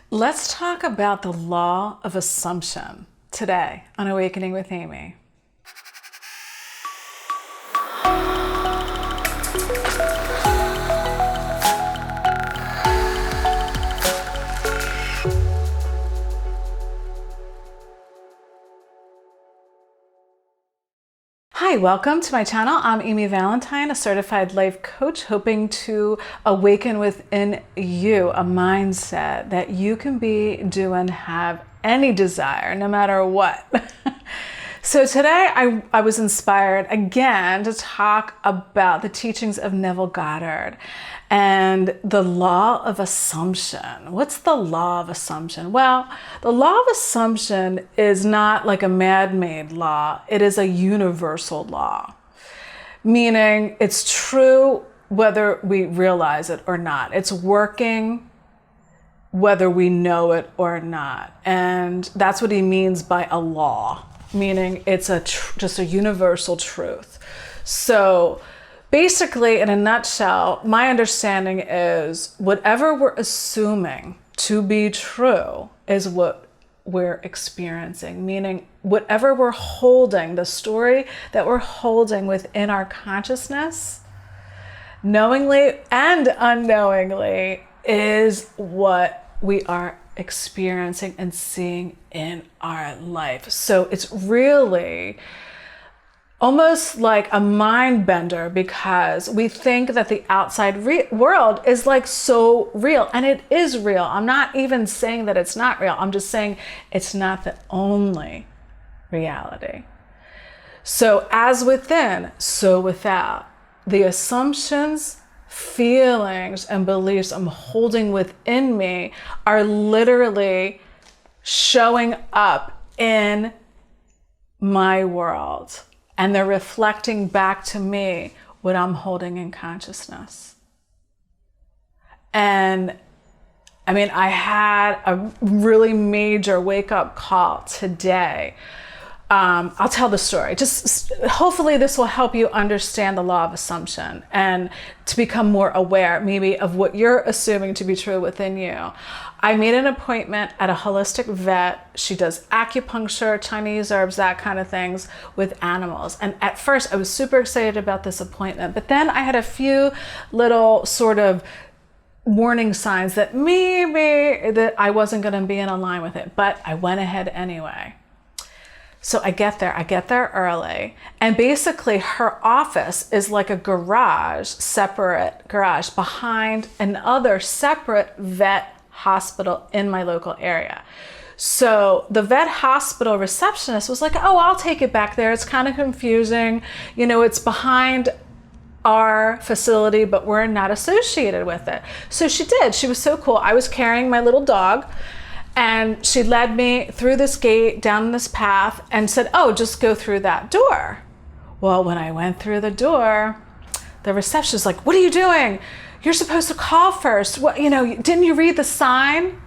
Let's talk about the law of assumption today on Awakening with Amy. Hi, welcome to my channel. I'm Amy Valentine, a certified life coach, hoping to awaken within you a mindset that you can be, do, and have any desire, no matter what. So today I was inspired again to talk about the teachings of Neville Goddard and the law of assumption. What's the law of assumption? Well, the law of assumption is not like a man-made law. It is a universal law, meaning it's true whether we realize it or not. It's working whether we know it or not. And that's what he means by a law, meaning it's just a universal truth. So basically, in a nutshell, my understanding is whatever we're assuming to be true is what we're experiencing, meaning whatever we're holding, the story that we're holding within our consciousness, knowingly and unknowingly, is what we are experiencing and seeing in our life. So it's really almost like a mind bender, because we think that the outside world is like so real, and it is real. I'm not even saying that it's not real. I'm just saying it's not the only reality. So as within, so without. The assumptions, feelings, and beliefs I'm holding within me are literally showing up in my world. And they're reflecting back to me what I'm holding in consciousness. And I mean, I had a really major wake-up call today. I'll tell the story. Just hopefully this will help you understand the law of assumption and to become more aware maybe of what you're assuming to be true within you. I made an appointment at a holistic vet. She does acupuncture, Chinese herbs, that kind of things with animals. And at first I was super excited about this appointment, but then I had a few little sort of warning signs that maybe that I wasn't going to be in line with it, but I went ahead anyway. So I get there early, and basically her office is like a separate garage behind another separate vet hospital in my local area. So the vet hospital receptionist was like, oh, I'll take it back there. It's kind of confusing. You know, it's behind our facility, but we're not associated with it. So she did. She was so cool. I was carrying my little dog, and she led me through this gate, down this path, and said, oh, just go through that door. Well, when I went through the door, the receptionist was like, what are you doing? You're supposed to call first. What, you know, didn't you read the sign?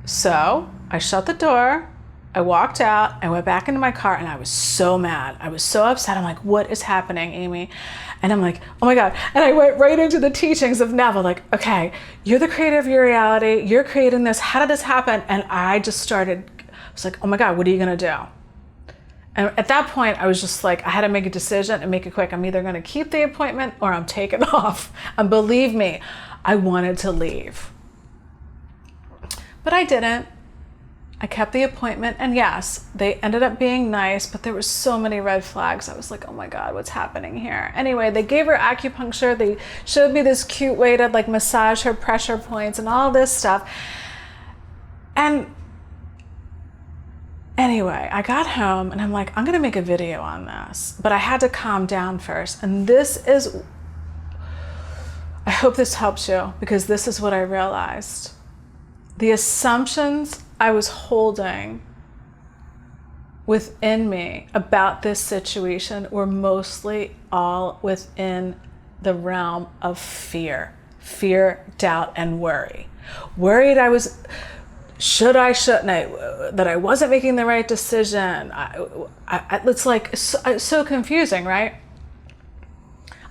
So I shut the door. I walked out, I went back into my car, and I was so mad. I was so upset. I'm like, what is happening, Amy? And I'm like, oh my God. And I went right into the teachings of Neville, like, okay, you're the creator of your reality. You're creating this. How did this happen? And I just started, I was like, oh my God, what are you going to do? And at that point, I was just like, I had to make a decision and make it quick. I'm either going to keep the appointment or I'm taking off. And believe me, I wanted to leave. But I didn't. I kept the appointment, and yes, they ended up being nice, but there were so many red flags. I was like, oh my God, what's happening here? Anyway, they gave her acupuncture. They showed me this cute way to like massage her pressure points and all this stuff. And anyway, I got home and I'm like, I'm gonna make a video on this, but I had to calm down first. And I hope this helps you, because this is what I realized. The assumptions I was holding within me about this situation were mostly all within the realm of fear, doubt, and worry. Worried shouldn't I, that I wasn't making the right decision. It's like so confusing, right?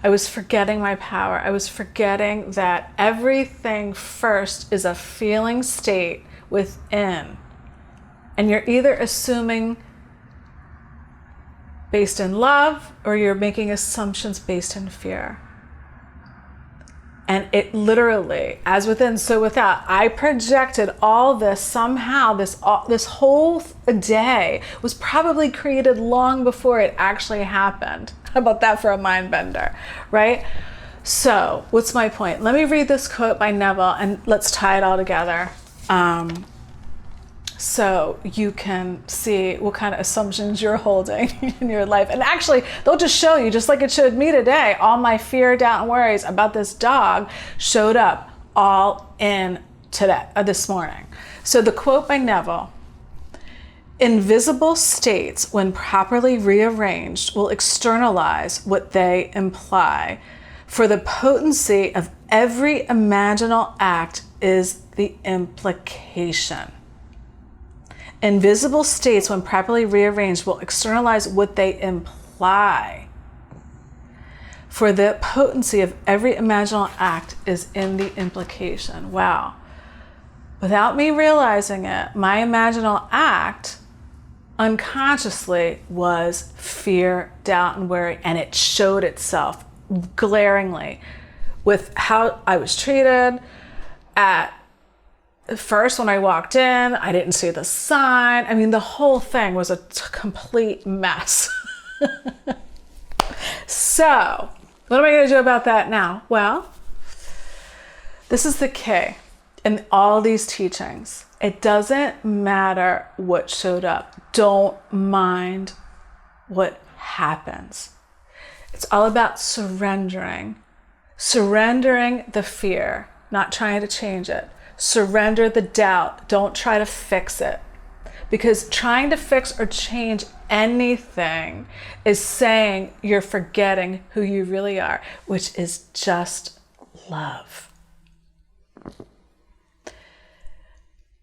I was forgetting my power. I was forgetting that everything first is a feeling state within. And you're either assuming based in love or you're making assumptions based in fear. And it literally, as within, so without, I projected all this somehow, this whole day was probably created long before it actually happened. How about that for a mind bender, right? So what's my point? Let me read this quote by Neville and let's tie it all together. So you can see what kind of assumptions you're holding in your life. And actually, they'll just show you, just like it showed me today, all my fear, doubt, and worries about this dog showed up all in today, this morning. So the quote by Neville, invisible states, when properly rearranged, will externalize what they imply. For the potency of every imaginal act is the implication. Invisible states, when properly rearranged, will externalize what they imply. For the potency of every imaginal act is in the implication. Wow. Without me realizing it, my imaginal act unconsciously was fear, doubt, and worry, and it showed itself glaringly with how I was treated. At first, when I walked in, I didn't see the sign. I mean, the whole thing was a complete mess. So, what am I going to do about that now? Well, this is the key in all these teachings. It doesn't matter what showed up. Don't mind what happens. It's all about surrendering. Surrendering the fear, not trying to change it. Surrender the doubt. Don't try to fix it. Because trying to fix or change anything is saying you're forgetting who you really are, which is just love.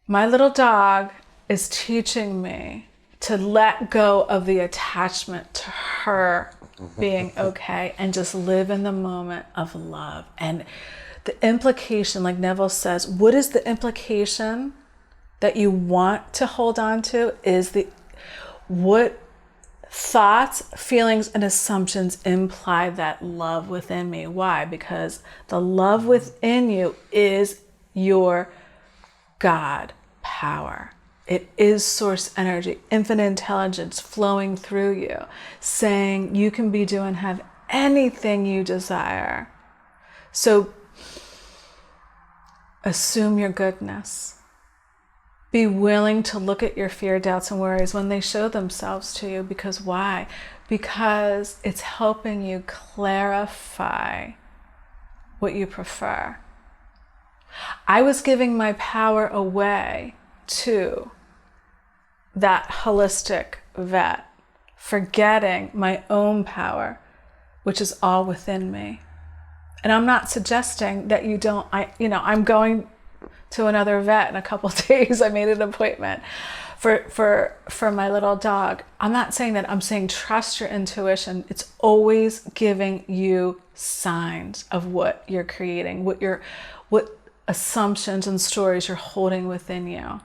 My little dog is teaching me to let go of the attachment to her being okay and just live in the moment of love. And the implication, like Neville says, what is the implication that you want to hold on to is what thoughts, feelings, and assumptions imply that love within me. Why? Because the love within you is your God power. It is source energy, infinite intelligence flowing through you, saying you can be, do, and have anything you desire. So assume your goodness. Be willing to look at your fear, doubts, and worries when they show themselves to you. Because why? Because it's helping you clarify what you prefer. I was giving my power away to that holistic vet, forgetting my own power, which is all within me. And I'm not suggesting that you don't, I'm going to another vet in a couple of days. I made an appointment for my little dog. I'm not saying that. I'm saying trust your intuition. It's always giving you signs of what you're creating, what assumptions and stories you're holding within you.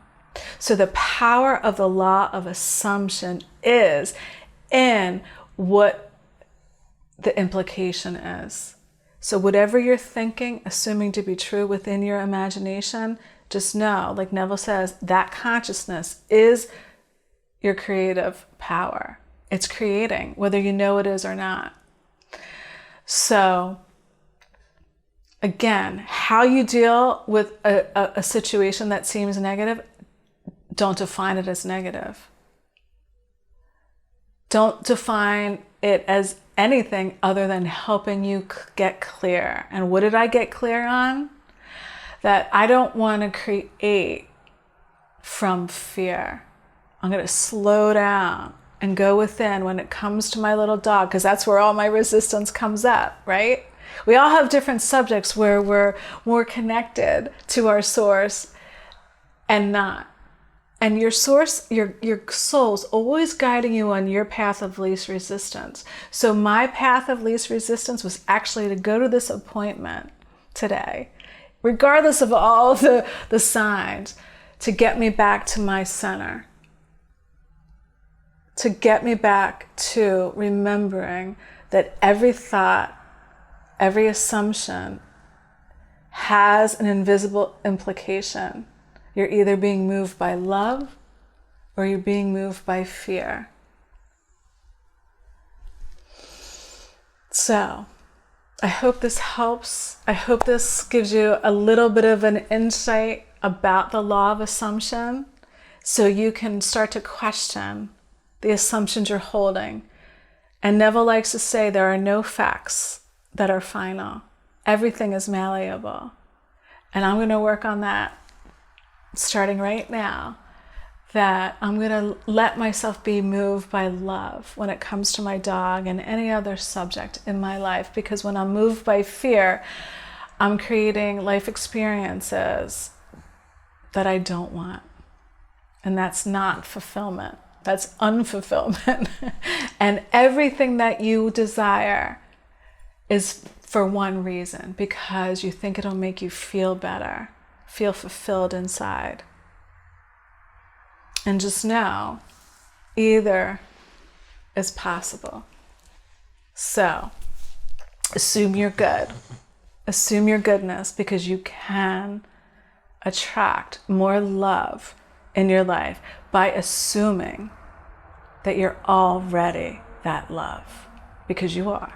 So the power of the law of assumption is in what the implication is. So whatever you're thinking, assuming to be true within your imagination, just know, like Neville says, that consciousness is your creative power. It's creating, whether you know it is or not. So again, how you deal with a situation that seems negative, don't define it as negative. Don't define it as anything other than helping you get clear. And what did I get clear on? That I don't want to create from fear. I'm going to slow down and go within when it comes to my little dog, because that's where all my resistance comes up, right? We all have different subjects where we're more connected to our source and not. And your source, your soul's always guiding you on your path of least resistance. So my path of least resistance was actually to go to this appointment today, regardless of all the signs, to get me back to my center, to get me back to remembering that every thought, every assumption has an invisible implication. You're either being moved by love or you're being moved by fear. So, I hope this helps. I hope this gives you a little bit of an insight about the law of assumption so you can start to question the assumptions you're holding. And Neville likes to say there are no facts that are final. Everything is malleable. And I'm going to work on that starting right now, that I'm going to let myself be moved by love when it comes to my dog and any other subject in my life. Because when I'm moved by fear, I'm creating life experiences that I don't want. And that's not fulfillment. That's unfulfillment. And everything that you desire is for one reason, because you think it'll make you feel better, feel fulfilled inside. And just know, either is possible. So, assume you're good. Assume your goodness, because you can attract more love in your life by assuming that you're already that love, because you are.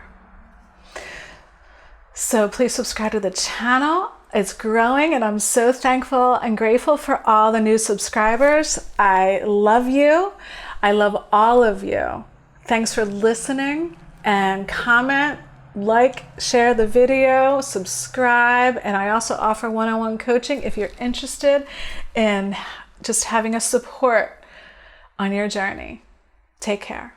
So please subscribe to the channel. It's growing and I'm so thankful and grateful for all the new subscribers. I love you. I love all of you. Thanks for listening, and comment, like, share the video, subscribe, and I also offer one-on-one coaching if you're interested in just having a support on your journey. Take care.